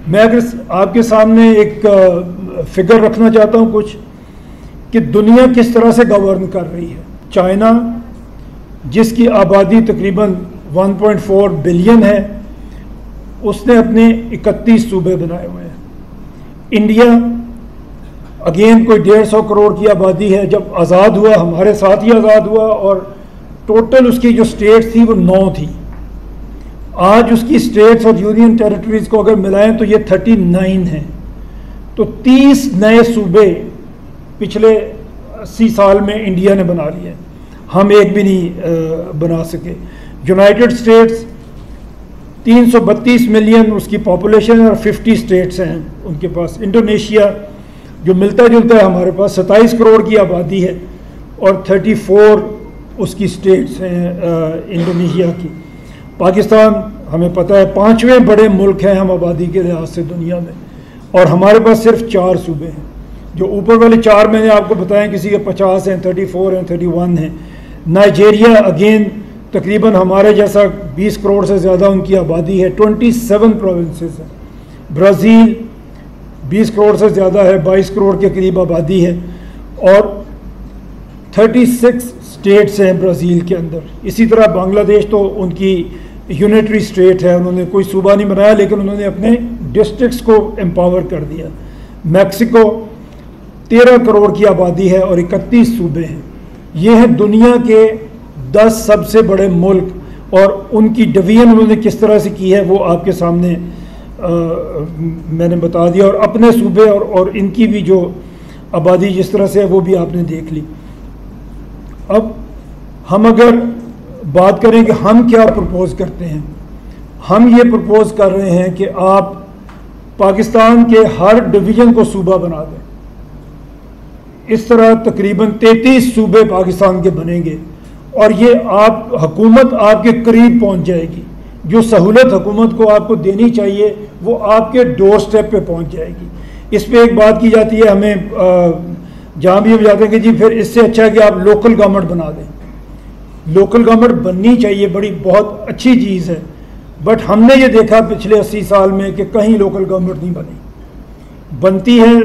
मैं अगर आपके सामने एक फिगर रखना चाहता हूँ कुछ कि दुनिया किस तरह से गवर्न कर रही है। चाइना जिसकी आबादी तकरीबन 1.4 बिलियन है, उसने अपने 31 सूबे बनाए हुए हैं। इंडिया अगेन कोई 150 करोड़ की आबादी है। जब आज़ाद हुआ, हमारे साथ ही आज़ाद हुआ, और टोटल उसकी जो स्टेट्स थी वो 9 थी। आज उसकी स्टेट्स और यूनियन टेरिटरीज को अगर मिलाएं तो ये 39 हैं। तो 30 नए सूबे पिछले 80 साल में इंडिया ने बना लिए, हम एक भी नहीं बना सके। यूनाइटेड स्टेट्स 332 मिलियन उसकी पॉपुलेशन है और 50 स्टेट्स हैं उनके पास। इंडोनेशिया जो मिलता जुलता है हमारे पास, 27 करोड़ की आबादी है और 34 उसकी स्टेट्स हैं इंडोनेशिया की। पाकिस्तान हमें पता है 5वें बड़े मुल्क हैं हम आबादी के लिहाज से दुनिया में, और हमारे पास सिर्फ 4 सूबे हैं। जो ऊपर वाले 4 मैंने आपको बताया, किसी के 50 हैं, 34 हैं, 31 हैं। नाइजेरिया अगेन तकरीबन हमारे जैसा 20 करोड़ से ज़्यादा उनकी आबादी है, 27 प्रोविंसेस हैं। ब्राज़ील 20 करोड़ से ज़्यादा है, 22 करोड़ के करीब आबादी है, और 36 स्टेट्स हैं ब्राज़ील के अंदर। इसी तरह बांग्लादेश तो उनकी यूनिटरी स्टेट है, उन्होंने कोई सूबा नहीं बनाया, लेकिन उन्होंने अपने डिस्ट्रिक्ट्स को एम्पावर कर दिया। मैक्सिको 13 करोड़ की आबादी है और 31 सूबे हैं। ये हैं दुनिया के 10 सबसे बड़े मुल्क, और उनकी डिवीजन उन्होंने किस तरह से की है वो आपके सामने मैंने बता दिया। और अपने सूबे और इनकी भी जो आबादी जिस तरह से है वो भी आपने देख ली। अब हम अगर बात करें कि हम क्या प्रपोज करते हैं, हम ये प्रपोज कर रहे हैं कि आप पाकिस्तान के हर डिवीज़न को सूबा बना दें। इस तरह तकरीबन 33 सूबे पाकिस्तान के बनेंगे, और ये आप हुकूमत आपके करीब पहुंच जाएगी। जो सहूलत हुकूमत को आपको देनी चाहिए वो आपके डोर स्टेप पे पहुंच जाएगी। इस पे एक बात की जाती है, हमें जहाँ भी हम जाते हैं कि जी फिर इससे अच्छा है कि आप लोकल गवर्नमेंट बना दें। लोकल गवर्नमेंट बननी चाहिए, बड़ी बहुत अच्छी चीज़ है, बट हमने ये देखा पिछले 80 साल में कि कहीं लोकल गवर्नमेंट नहीं बनी। बनती है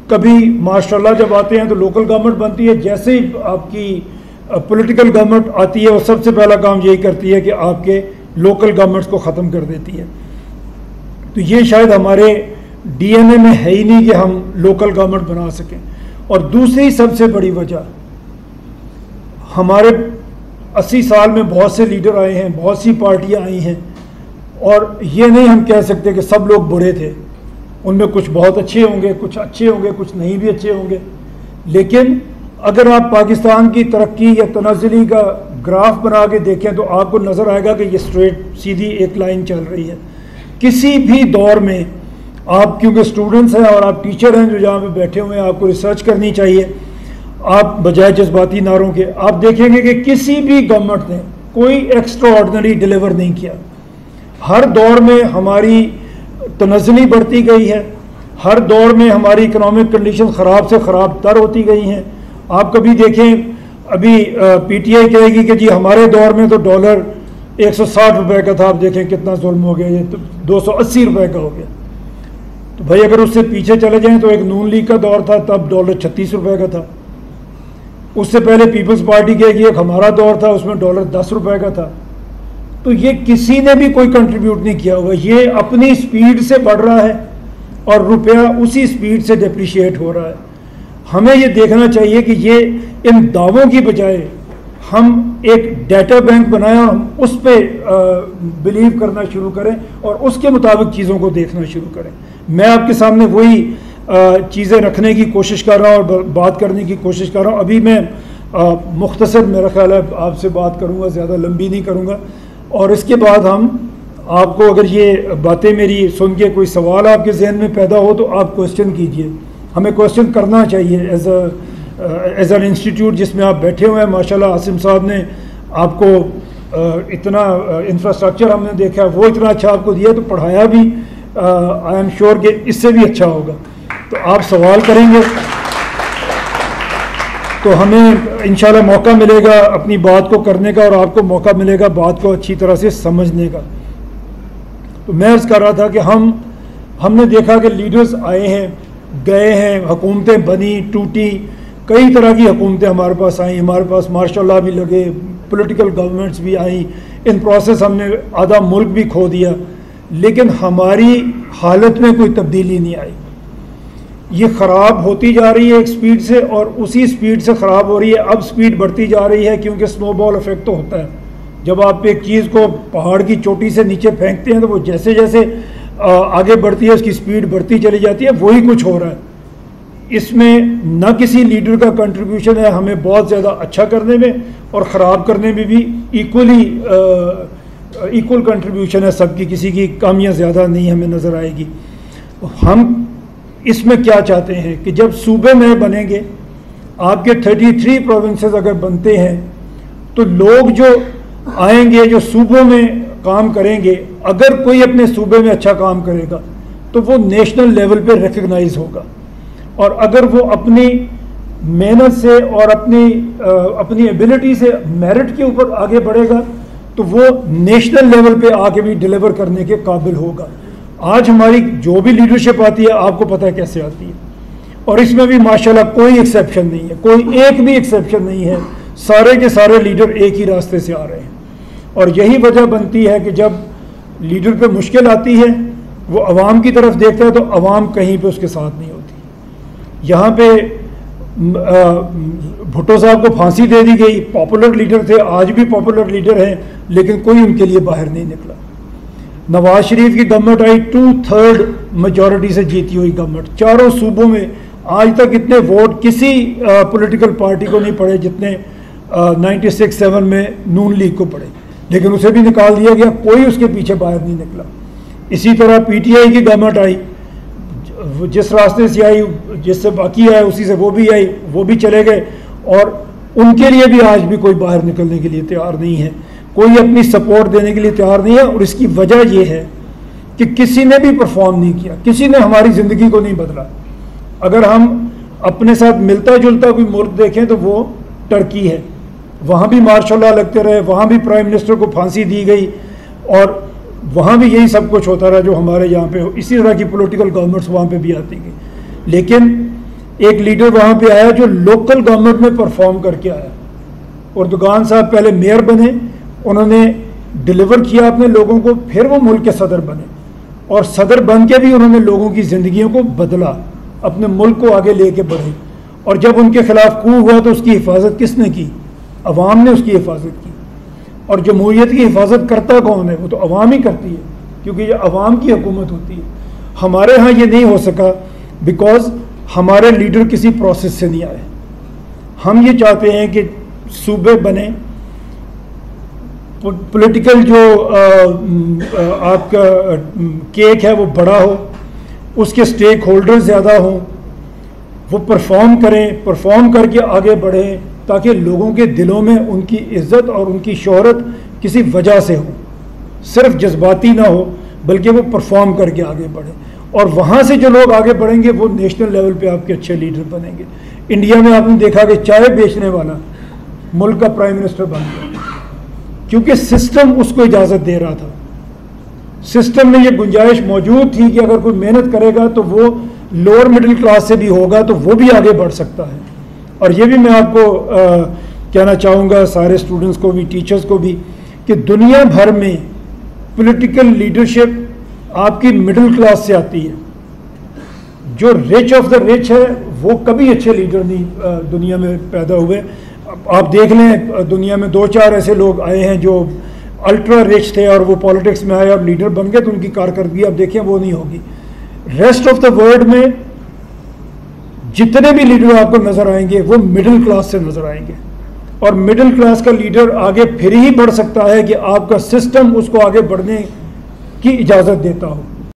कभी माशाल्लाह, जब आते हैं तो लोकल गवर्नमेंट बनती है। जैसे ही आपकी पॉलिटिकल गवर्नमेंट आती है वो सबसे पहला काम यही करती है कि आपके लोकल गवर्नमेंट्स को ख़त्म कर देती है। तो ये शायद हमारे डीएनए में है ही नहीं कि हम लोकल गवर्नमेंट बना सकें। और दूसरी सबसे बड़ी वजह, हमारे 80 साल में बहुत से लीडर आए हैं, बहुत सी पार्टियां आई हैं, और ये नहीं हम कह सकते कि सब लोग बुरे थे। उनमें कुछ बहुत अच्छे होंगे, कुछ अच्छे होंगे, कुछ नहीं भी अच्छे होंगे। लेकिन अगर आप पाकिस्तान की तरक्की या तनाज़ुली का ग्राफ बना के देखें तो आपको नज़र आएगा कि ये स्ट्रेट सीधी एक लाइन चल रही है। किसी भी दौर में आप, क्योंकि स्टूडेंट्स हैं और आप टीचर हैं जो जहाँ पे बैठे हुए हैं, आपको रिसर्च करनी चाहिए। आप बजाय जज्बाती नारों के आप देखेंगे कि किसी भी गवर्नमेंट ने कोई एक्स्ट्रा ऑर्डिनरी डिलीवर नहीं किया। हर दौर में हमारी तनाज़ुली बढ़ती गई है, हर दौर में हमारी इकनॉमिक कंडीशन ख़राब से ख़राब तर होती गई हैं। आप कभी देखें, अभी पीटीआई कहेगी कि जी हमारे दौर में तो डॉलर 160 रुपये का था, आप देखें कितना जुल्म हो गया, ये तो 280 रुपये का हो गया। तो भाई अगर उससे पीछे चले जाएं तो एक नून लीग का दौर था, तब डॉलर 36 रुपये का था। उससे पहले पीपल्स पार्टी कहेगी एक हमारा दौर था, उसमें डॉलर 10 रुपये का था। तो ये किसी ने भी कोई कंट्रीब्यूट नहीं किया हुआ, ये अपनी स्पीड से बढ़ रहा है और रुपया उसी स्पीड से डिप्रिशिएट हो रहा है। हमें ये देखना चाहिए कि ये इन दावों की बजाय हम एक डाटा बैंक बनाएं और हम उस पर बिलीव करना शुरू करें और उसके मुताबिक चीज़ों को देखना शुरू करें। मैं आपके सामने वही चीज़ें रखने की कोशिश कर रहा हूँ और बात करने की कोशिश कर रहा हूँ। अभी मैं मुख्तसर मेरा ख्याल है आपसे बात करूँगा, ज़्यादा लंबी नहीं करूँगा, और इसके बाद हम आपको अगर ये बातें मेरी सुन के कोई सवाल आपके जहन में पैदा हो तो आप क्वेश्चन कीजिए। हमें क्वेश्चन करना चाहिए एज एन इंस्टीट्यूट जिसमें आप बैठे हुए हैं। माशाल्लाह आसिम साहब ने आपको इतना इंफ्रास्ट्रक्चर हमने देखा है, वो इतना अच्छा आपको दिया, तो पढ़ाया भी आई एम श्योर कि इससे भी अच्छा होगा। तो आप सवाल करेंगे तो हमें इंशाल्लाह मौका मिलेगा अपनी बात को करने का, और आपको मौका मिलेगा बात को अच्छी तरह से समझने का। तो मैं अर्ज़ कर रहा था कि हम हमने देखा कि लीडर्स आए हैं, गए हैं, हुकूमतें बनी, टूटी, कई तरह की हुकूमतें हमारे पास आई, हमारे पास मार्शल लॉ भी लगे, पॉलिटिकल गवर्नमेंट्स भी आई, इन प्रोसेस हमने आधा मुल्क भी खो दिया, लेकिन हमारी हालत में कोई तब्दीली नहीं आई। ये ख़राब होती जा रही है एक स्पीड से, और उसी स्पीड से ख़राब हो रही है। अब स्पीड बढ़ती जा रही है, क्योंकि स्नोबॉल इफेक्ट तो होता है। जब आप एक चीज़ को पहाड़ की चोटी से नीचे फेंकते हैं तो वो जैसे जैसे आगे बढ़ती है उसकी स्पीड बढ़ती चली जाती है। वही कुछ हो रहा है इसमें। न किसी लीडर का कंट्रीब्यूशन है हमें बहुत ज़्यादा अच्छा करने में, और ख़राब करने में भी इक्वल कंट्रीब्यूशन है सबकी, किसी की कम या ज़्यादा नहीं हमें नज़र आएगी। हम इसमें क्या चाहते हैं कि जब सूबे में बनेंगे, आपके 33 प्रोविंसेस अगर बनते हैं, तो लोग जो आएंगे, जो सूबों में काम करेंगे, अगर कोई अपने सूबे में अच्छा काम करेगा तो वो नेशनल लेवल पे रिकग्नाइज होगा। और अगर वो अपनी मेहनत से और अपनी एबिलिटी से मेरिट के ऊपर आगे बढ़ेगा तो वो नेशनल लेवल पे आके भी डिलीवर करने के काबिल होगा। आज हमारी जो भी लीडरशिप आती है, आपको पता है कैसे आती है, और इसमें भी माशाल्लाह कोई एक्सेप्शन नहीं है, कोई एक भी एक्सेप्शन नहीं है। सारे के सारे लीडर एक ही रास्ते से आ रहे हैं, और यही वजह बनती है कि जब लीडर पे मुश्किल आती है, वो अवाम की तरफ देखता है तो अवाम कहीं पे उसके साथ नहीं होती। यहाँ पे भुट्टो साहब को फांसी दे दी गई, पॉपुलर लीडर थे, आज भी पॉपुलर लीडर हैं, लेकिन कोई उनके लिए बाहर नहीं निकला। नवाज शरीफ की गवर्नमेंट आई 2/3 मेजॉरिटी से जीती हुई गवर्नमेंट, चारों सूबों में आज तक इतने वोट किसी पॉलिटिकल पार्टी को नहीं पड़े जितने 96-7 में नून लीग को पड़े, लेकिन उसे भी निकाल दिया गया, कोई उसके पीछे बाहर नहीं निकला। इसी तरह पीटीआई की गवर्नमेंट आई, जिस रास्ते से आई, जिससे बाकी आए उसी से वो भी आई, वो भी चले गए, और उनके लिए भी आज भी कोई बाहर निकलने के लिए तैयार नहीं है, कोई अपनी सपोर्ट देने के लिए तैयार नहीं है। और इसकी वजह यह है कि किसी ने भी परफॉर्म नहीं किया, किसी ने हमारी ज़िंदगी को नहीं बदला। अगर हम अपने साथ मिलता जुलता कोई मुल्क देखें तो वो टर्की है, वहाँ भी मार्शल लॉ लगते रहे, वहाँ भी प्राइम मिनिस्टर को फांसी दी गई, और वहाँ भी यही सब कुछ होता रहा जो हमारे यहाँ पे हो। इसी तरह की पॉलिटिकल गवर्नमेंट्स वहाँ पे भी आती गई, लेकिन एक लीडर वहाँ पे आया जो लोकल गवर्नमेंट में परफॉर्म करके आया। उर्दुगान साहब पहले मेयर बने, उन्होंने डिलीवर किया अपने लोगों को, फिर वो मुल्क के सदर बने, और सदर बन के भी उन्होंने लोगों की ज़िंदगियों को बदला, अपने मुल्क को आगे लेके बढ़े। और जब उनके खिलाफ कू हुआ तो उसकी हिफाजत किसने की? अवाम ने उसकी हिफाजत की। और जमहूरियत की हिफाजत करता कौन है? वो तो अवाम ही करती है, क्योंकि ये अवाम की हुकूमत होती है। हमारे यहाँ ये नहीं हो सका बिकॉज हमारे लीडर किसी प्रोसेस से नहीं आए। हम ये चाहते हैं कि सूबे बने, पॉलिटिकल जो आपका केक है वो बड़ा हो, उसके स्टेक होल्डर ज़्यादा हों, वो परफॉर्म करें, परफॉर्म करके आगे बढ़ें, ताकि लोगों के दिलों में उनकी इज़्ज़त और उनकी शोहरत किसी वजह से हो, सिर्फ जज्बाती ना हो, बल्कि वो परफॉर्म करके आगे बढ़े। और वहाँ से जो लोग आगे बढ़ेंगे वो नेशनल लेवल पे आपके अच्छे लीडर बनेंगे। इंडिया में आपने देखा कि चाय बेचने वाला मुल्क का प्राइम मिनिस्टर बन गया, क्योंकि सिस्टम उसको इजाज़त दे रहा था। सिस्टम में ये गुंजाइश मौजूद थी कि अगर कोई मेहनत करेगा तो वो लोअर मिडिल क्लास से भी होगा तो वो भी आगे बढ़ सकता है। और ये भी मैं आपको कहना चाहूँगा, सारे स्टूडेंट्स को भी, टीचर्स को भी, कि दुनिया भर में पॉलिटिकल लीडरशिप आपकी मिडिल क्लास से आती है। जो रिच ऑफ द रिच है वो कभी अच्छे लीडर नहीं दुनिया में पैदा हुए। आप देख लें, दुनिया में 2-4 ऐसे लोग आए हैं जो अल्ट्रा रिच थे और वो पॉलिटिक्स में आए और लीडर बन गए, तो उनकी कारकर्दगी आप देखें वो नहीं होगी। रेस्ट ऑफ द वर्ल्ड में जितने भी लीडर आपको नज़र आएंगे वो मिडिल क्लास से नज़र आएंगे, और मिडिल क्लास का लीडर आगे फिर ही बढ़ सकता है कि आपका सिस्टम उसको आगे बढ़ने की इजाज़त देता हो।